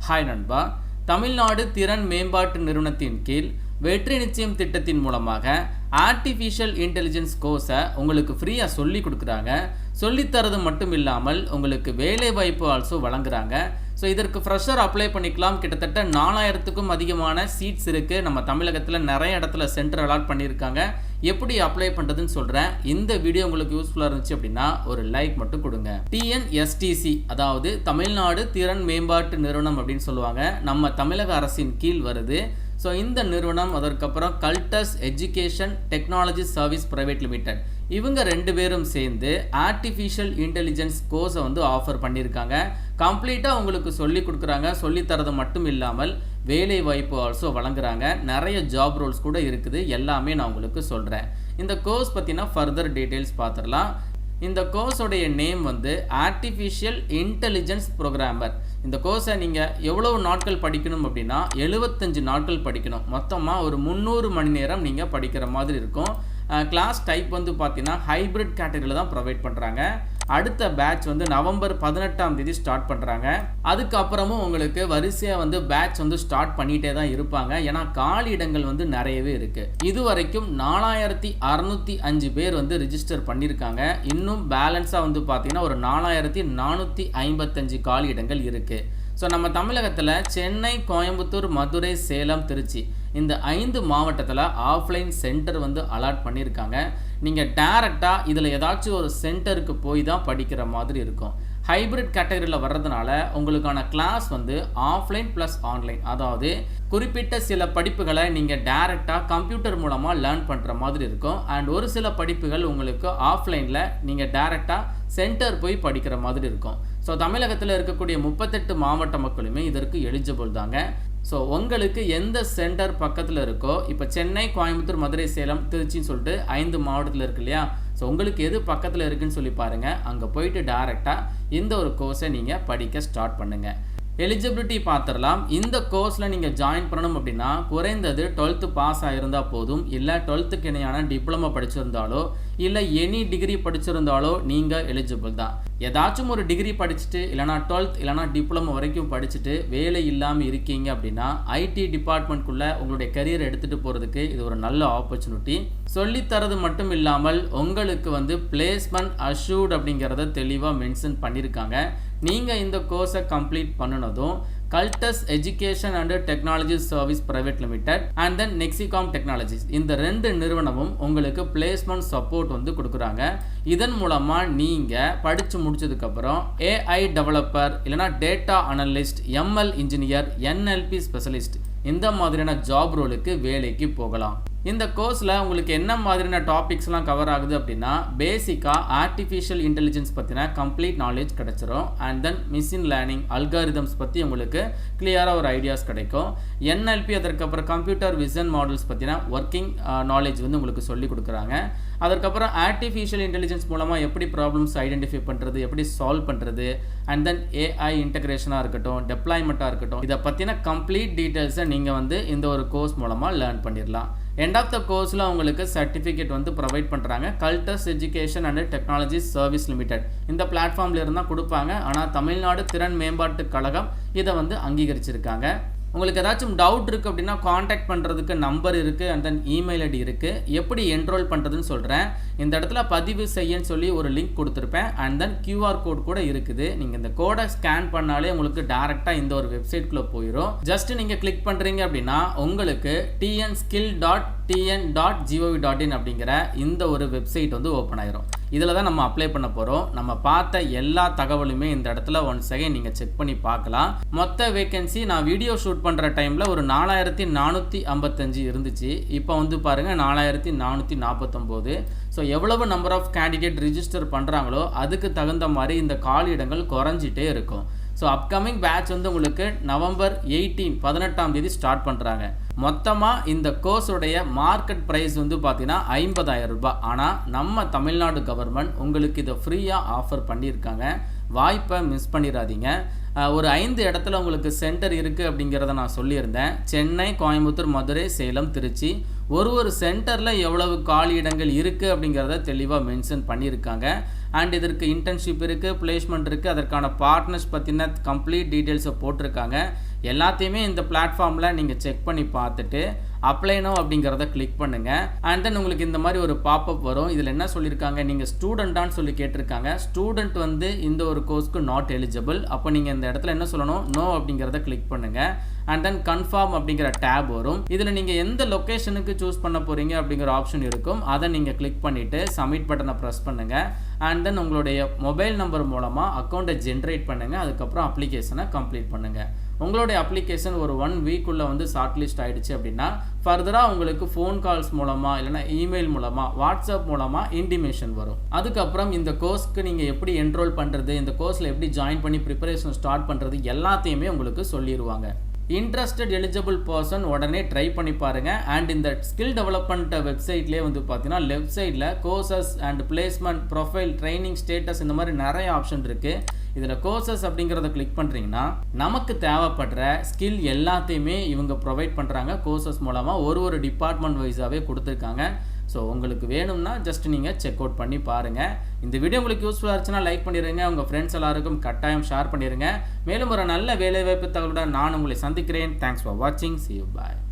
Hi நண்பா, தமிழ்நாடு திறன் மேம்பாட்டு நிறுவனத்தின் கீழ் வெற்றி நிச்சயம் திட்டத்தின் மூலமாக ஆர்டிஃபிஷியல் இன்டெலிஜென்ஸ் கோர்ஸை உங்களுக்கு ஃப்ரீயாக சொல்லி கொடுக்குறாங்க. சொல்லித்தரது மட்டும் இல்லாமல் உங்களுக்கு வேலை வாய்ப்பு ஆல்சோ வழங்குறாங்க. ஸோ இதற்கு ஃப்ரெஷர் அப்ளை பண்ணிக்கலாம். கிட்டத்தட்ட 4000க்கும் அதிகமான சீட்ஸ் இருக்குது. நம்ம தமிழகத்தில் நிறைய இடத்துல சென்டர் அலாட் பண்ணியிருக்காங்க. எப்படி அப்ளை பண்ணுறதுன்னு சொல்கிறேன். இந்த வீடியோ உங்களுக்கு யூஸ்ஃபுல்லாக இருந்துச்சு அப்படின்னா ஒரு லைக் மட்டும் கொடுங்க. டிஎன்எஸ்டிசி அதாவது தமிழ்நாடு திறன் மேம்பாட்டு நிறுவனம் அப்படின்னு சொல்லுவாங்க. நம்ம தமிழக அரசின் கீழ் வருது. ஸோ இந்த நிறுவனம், அதற்கப்புறம் Cultus education technology service private limited, இவங்க 2 பேரும் சேர்ந்து ஆர்டிஃபிஷியல் இன்டெலிஜென்ஸ் கோர்ஸை ஆஃபர் பண்ணியிருக்காங்க. கம்ப்ளீட்டாக உங்களுக்கு சொல்லி கொடுக்குறாங்க. சொல்லித்தரது மட்டும் இல்லாமல் வேலை வாய்ப்பு ஆல்சோ வழங்குறாங்க. நிறைய ஜாப் ரோல்ஸ் கூட இருக்குது. எல்லாமே நான் உங்களுக்கு சொல்கிறேன். இந்த கோர்ஸ் பற்றினா ஃபர்தர் டீட்டெயில்ஸ் பார்த்துடலாம். இந்த கோர்ஸோடைய நேம் ஆர்டிஃபிஷியல் இன்டெலிஜென்ஸ் ப்ரோக்ராமர். இந்த கோர்ஸை நீங்கள் எவ்வளவு நாட்கள் படிக்கணும் அப்படின்னா 75 நாட்கள் படிக்கணும். மொத்தமாக ஒரு 300 மணி நேரம் நீங்கள் படிக்கிற மாதிரி இருக்கும். கிளாஸ் டைப் பார்த்தீங்கன்னா ஹைப்ரிட் கேட்டகரியில் தான் ப்ரொவைட் பண்ணுறாங்க. அடுத்த பேட்ச் நவம்பர் 18ஆம் தேதி ஸ்டார்ட் பண்ணுறாங்க. அதுக்கப்புறமும் உங்களுக்கு வரிசையாக பேட்ச் ஸ்டார்ட் பண்ணிகிட்டே தான் இருப்பாங்க. ஏன்னா காலி இடங்கள் நிறையவே இருக்குது. இதுவரைக்கும் 4605 பேர் ரிஜிஸ்டர் பண்ணியிருக்காங்க. இன்னும் பேலன்ஸாக பார்த்தீங்கன்னா ஒரு 4455 காலி இடங்கள் இருக்குது. ஸோ நம்ம தமிழகத்தில் சென்னை, கோயம்புத்தூர், மதுரை, சேலம், திருச்சி இந்த 5 மாவட்டத்தில் ஆஃப்லைன் சென்டர் அலாட் பண்ணியிருக்காங்க. நீங்கள் டேரெக்டாக இதில் ஏதாச்சும் ஒரு சென்டருக்கு போய் தான் படிக்கிற மாதிரி இருக்கும். ஹைப்ரிட் கேட்டகரியில் வர்றதுனால உங்களுக்கான கிளாஸ் ஆஃப்லைன் ப்ளஸ் ஆன்லைன், அதாவது குறிப்பிட்ட சில படிப்புகளை நீங்கள் டேரெக்டாக கம்ப்யூட்டர் மூலமாக லேர்ன் பண்ணுற மாதிரி இருக்கும். அண்ட் ஒரு சில படிப்புகள் உங்களுக்கு ஆஃப்லைனில் நீங்கள் டேரெக்டாக சென்டர் போய் படிக்கிற மாதிரி இருக்கும். ஸோ தமிழகத்தில் இருக்கக்கூடிய 38 மாவட்ட மக்களுமே இதற்கு எலிஜிபிள் தாங்க. ஸோ உங்களுக்கு எந்த சென்டர் பக்கத்தில் இருக்கோ, இப்போ சென்னை, கோயம்புத்தூர், மதுரை, சேலம், திருச்சின்னு சொல்லிட்டு 5 மாவட்டத்தில் இருக்கு இல்லையா? ஸோ உங்களுக்கு எது பக்கத்தில் இருக்குன்னு சொல்லி பாருங்கள். அங்கே போயிட்டு டேரெக்டாக இந்த ஒரு கோர்ஸை நீங்கள் படிக்க ஸ்டார்ட் பண்ணுங்கள். எலிஜிபிலிட்டி பார்த்துடலாம். இந்த கோர்ஸில் நீங்கள் ஜாயின் பண்ணணும் அப்படின்னா குறைந்தது 12th பாஸ் ஆகிருந்தால் போதும். இல்லை 12th இணையான டிப்ளமோ படிச்சிருந்தாலோ இல்லை எனி டிகிரி படிச்சிருந்தாலோ நீங்கள் எலிஜிபிள் தான். ஏதாச்சும் ஒரு டிகிரி படிச்சுட்டு இல்லைனா 12th இல்லைனா டிப்ளமோ வரைக்கும் படிச்சுட்டு வேலை இல்லாமல் இருக்கீங்க அப்படின்னா ஐடி டிபார்ட்மெண்ட்குள்ளே உங்களுடைய கரியர் எடுத்துகிட்டு போகிறதுக்கு இது ஒரு நல்ல ஆப்பர்ச்சுனிட்டி. சொல்லித்தரது மட்டும் இல்லாமல் உங்களுக்கு பிளேஸ்மெண்ட் அஷ்யூர்ட் அப்படிங்கிறத தெளிவாக மென்ஷன் பண்ணியிருக்காங்க. நீங்கள் இந்த கோர்ஸை கம்ப்ளீட் பண்ணினதும் Cultus education and technology service private limited and then Nexicom technologies, இந்த 2 நிறுவனமும் உங்களுக்கு பிளேஸ்மெண்ட் சப்போர்ட் கொடுக்குறாங்க. இதன் மூலமாக நீங்கள் படித்து முடிச்சதுக்கப்புறம் ஏஐ டெவலப்பர் இல்லைனா data analyst, ML engineer, NLP specialist இந்த மாதிரியான ஜாப் ரோலுக்கு வேலைக்கு போகலாம். இந்த கோர்ஸில் உங்களுக்கு என்ன மாதிரியான டாபிக்ஸ்லாம் கவர் ஆகுது அப்படின்னா பேசிக்காக ஆர்டிஃபிஷியல் இன்டெலிஜென்ஸ் பற்றின கம்ப்ளீட் நாலேஜ் கிடச்சிரும். And then machine learning, algorithms பற்றி உங்களுக்கு கிளியராக ஒரு ஐடியாஸ் கிடைக்கும். என்எல்பி, அதற்கப்புறம் கம்ப்யூட்டர் விஷன் மாடல்ஸ் பற்றின ஒர்க்கிங் நாலேஜ் உங்களுக்கு சொல்லி கொடுக்குறாங்க. அதற்கப்புறம் ஆர்டிஃபிஷியல் இன்டெலிஜென்ஸ் மூலமாக எப்படி ப்ராப்ளம்ஸ் ஐடென்டிஃபை பண்ணுறது, எப்படி சால்வ் பண்ணுறது, அண்ட் தென் ஏஐ இன்டெகிரேஷனாக இருக்கட்டும், டெப்ளாய்மெண்ட்டாக இருக்கட்டும், இதை பற்றின கம்ப்ளீட் டீட்டெயில்ஸை நீங்கள் இந்த ஒரு கோர்ஸ் மூலமாக லேர்ன் பண்ணிடலாம். எண்ட் ஆஃப் த கோர்ஸில் உங்களுக்கு சர்டிஃபிகேட் ப்ரொவைட் பண்ணுறாங்க. Cultus education and technology service limited இந்த பிளாட்ஃபார்மில் இருந்தால் கொடுப்பாங்க. ஆனால் தமிழ்நாடு திறன் மேம்பாட்டு கழகம் இதை அங்கீகரிச்சிருக்காங்க. உங்களுக்கு ஏதாச்சும் டவுட் இருக்குது அப்படின்னா காண்டாக்ட் பண்ணுறதுக்கு நம்பர் இருக்குது. அண்ட் தென் இமெயில் ஐடி இருக்குது. எப்படி என்ரோல் பண்ணுறதுன்னு சொல்கிறேன். இந்த இடத்துல பதிவு செய்யன்னு சொல்லி ஒரு லிங்க் கொடுத்துருப்பேன். அண்ட் தென் QR கோட் கூட இருக்குது. நீங்கள் இந்த கோடை ஸ்கேன் பண்ணாலே உங்களுக்கு டேரெக்டாக இந்த ஒரு வெப்சைட்குள்ளே போயிடும். ஜஸ்ட் நீங்கள் கிளிக் பண்ணுறீங்க அப்படின்னா உங்களுக்கு tnskill.tn.gov.in அப்படிங்கிற இந்த ஒரு வெப்சைட் ஓப்பன் ஆயிரும். இதில் தான் நம்ம அப்ளை பண்ண போகிறோம். நம்ம பார்த்த எல்லா தகவலுமே இந்த இடத்துல ஒன்ஸ் அகைன் நீங்கள் செக் பண்ணி பார்க்கலாம். மொத்த வேகன்சி நான் வீடியோ ஷூட் பண்ணுற டைமில் ஒரு 4455 இருந்துச்சு. இப்போ பாருங்கள் 4449. ஸோ எவ்வளவு நம்பர் ஆஃப் கேண்டிடேட் ரிஜிஸ்டர் பண்ணுறாங்களோ அதுக்கு தகுந்த மாதிரி இந்த காலி இடங்கள் குறைஞ்சிட்டே இருக்கும். ஸோ அப்கமிங் பேட்ச் உங்களுக்கு நவம்பர் 18ஆம் தேதி ஸ்டார்ட் பண்ணுறாங்க. மொத்தமாக இந்த கோர்ஸுடைய மார்க்கெட் ப்ரைஸ் பார்த்தீங்கன்னா 50,000 ரூபாய். ஆனால் நம்ம தமிழ்நாடு கவர்மெண்ட் உங்களுக்கு இதை ஃப்ரீயாக ஆஃபர் பண்ணியிருக்காங்க. வாய்ப்பை மிஸ் பண்ணிடாதீங்க. ஒரு 5 இடத்துல உங்களுக்கு சென்டர் இருக்குது அப்படிங்கிறத நான் சொல்லியிருந்தேன். சென்னை, கோயம்புத்தூர், மதுரை, சேலம், திருச்சி. ஒரு சென்டரில் எவ்வளவு காலி இடங்கள் இருக்குது அப்படிங்கிறத தெளிவாக மென்ஷன் பண்ணியிருக்காங்க. அண்ட் இதற்கு இன்டர்ன்ஷிப் இருக்குது, பிளேஸ்மெண்ட் இருக்குது, அதற்கான பார்ட்னர்ஸ் பற்றின கம்ப்ளீட் டீட்டெயில்ஸை போட்டிருக்காங்க. எல்லாத்தையுமே இந்த பிளாட்ஃபார்மில் நீங்கள் செக் பண்ணி பார்த்துட்டு அப்ளை நோ அப்படிங்கிறத கிளிக் பண்ணுங்கள். அண்ட் தென் உங்களுக்கு இந்த மாதிரி ஒரு பாப்அப் வரும். இதில் என்ன சொல்லியிருக்காங்க, நீங்கள் ஸ்டூடெண்ட்டான்னு சொல்லி கேட்டிருக்காங்க. ஸ்டூடெண்ட் வந்து இந்த ஒரு கோர்ஸ்க்கு நாட் எலிஜிபிள். அப்போ நீங்கள் இந்த இடத்துல என்ன சொல்லணும், நோ அப்படிங்கிறத கிளிக் பண்ணுங்கள். அண்ட் தென் கன்ஃபார்ம் அப்படிங்கிற டேப் வரும். இதில் நீங்கள் எந்த லொக்கேஷனுக்கு சூஸ் பண்ண போகிறீங்க அப்படிங்கிற ஆப்ஷன் இருக்கும். அதை நீங்கள் கிளிக் பண்ணிவிட்டு சப்மிட் பட்டனை ப்ரெஸ் பண்ணுங்கள். அண்ட் தென் உங்களுடைய மொபைல் நம்பர் மூலமாக அக்கௌண்ட்டை ஜென்ரேட் பண்ணுங்கள். அதுக்கப்புறம் அப்ளிகேஷனை கம்ப்ளீட் பண்ணுங்கள். உங்களுடைய அப்ளிகேஷன் ஒரு 1 வீக்குள்ளே வந்து ஷார்ட் லிஸ்ட் ஆகிடுச்சு அப்படின்னா ஃபர்தராக உங்களுக்கு ஃபோன் கால்ஸ் மூலமாக இல்லைனா இமெயில் மூலமாக வாட்ஸ்அப் மூலமாக இன்டிமேஷன் வரும். அதுக்கப்புறம் இந்த கோர்ஸ்க்கு நீங்கள் எப்படி என்ரோல் பண்ணுறது, இந்த கோர்ஸில் எப்படி ஜாயின் பண்ணி ப்ரிப்பரேஷன் ஸ்டார்ட் பண்ணுறது எல்லாத்தையுமே உங்களுக்கு சொல்லிடுவாங்க. இன்ட்ரெஸ்டட் எலிஜிபிள் பர்சன் உடனே ட்ரை பண்ணி பாருங்கள். அண்ட் இந்த ஸ்கில் டெவலப்மெண்ட் வெப்சைட்லேயே வந்து பார்த்தீங்கன்னா லெஃப்ட் சைடில் courses and placement, profile, training status இந்த மாதிரி நிறைய ஆப்ஷன் இருக்குது. இதில் கோர்சஸ் அப்படிங்கிறத கிளிக் பண்ணுறீங்கன்னா நமக்கு தேவைப்படுற ஸ்கில் எல்லாத்தையுமே இவங்க ப்ரொவைட் பண்ணுறாங்க. கோர்சஸ் மூலமாக ஒரு டிபார்ட்மெண்ட் வைஸாகவே கொடுத்துருக்காங்க. ஸோ உங்களுக்கு வேணும்னா ஜஸ்ட் நீங்கள் செக் அவுட் பண்ணி பாருங்கள். இந்த வீடியோ உங்களுக்கு யூஸ்ஃபுல்லாக இருந்துச்சுன்னா லைக் பண்ணிடுங்க. உங்கள் ஃப்ரெண்ட்ஸ் எல்லாருக்கும் கட்டாயம் ஷேர் பண்ணிடுங்க. மேலும் ஒரு நல்ல வேலைவாய்ப்பு தகவலுடன் நான் உங்களை சந்திக்கிறேன். தேங்க்ஸ் ஃபார் வாட்சிங். See you. Bye.